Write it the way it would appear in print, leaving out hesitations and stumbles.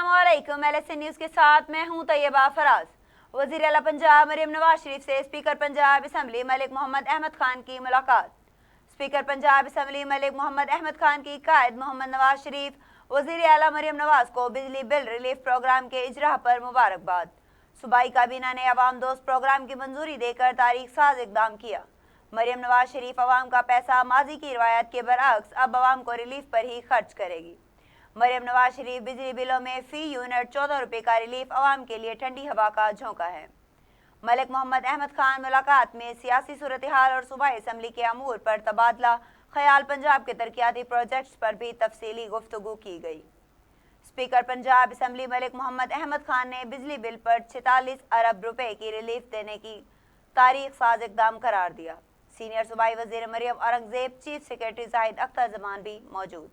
अस्सलामुअलैकुम। LSN news के साथ मैं हूं तैयबा फराज। वज़ीर आला पंजाब मरियम नवाज शरीफ से स्पीकर पंजाब असम्बली मलिक मोहम्मद अहमद खान की मुलाकात। स्पीकर पंजाब असम्बली मलिक मोहम्मद अहमद खान की कायद मोहम्मद नवाज शरीफ वज़ीर आला मरियम नवाज को बिजली बिल रिलीफ प्रोग्राम के इजरा पर मुबारकबाद। सूबाई काबीना ने अवाम दोस्त प्रोग्राम की मंजूरी देकर तारीख साज इकदाम किया। मरियम नवाज शरीफ अवाम का पैसा माजी की रिवायत के बरअक्स अब अवाम को रिलीफ पर ही खर्च करेगी। मरियम नवाज शरीफ बिजली बिलों में फी यूनिट 14 रुपये का रिलीफ अवाम के लिए ठंडी हवा का झोंका है। मलिक मोहम्मद अहमद खान मुलाकात में सियासी सूरत हाल और सूबाई असम्बली के अमूर पर तबादला ख्याल, पंजाब के तरक्याती प्रोजेक्ट्स पर भी तफसीली गुफ्तगू की गई। स्पीकर पंजाब असम्बली मलिक मोहम्मद अहमद खान ने बिजली बिल पर 46 अरब रुपए की रिलीफ देने की तारीख साज इकदाम करार दिया। सीनियर सूबाई वजीर मरियम औरंगजेब, चीफ सेक्रेटरी जाहिद अख्तर जमान भी मौजूद।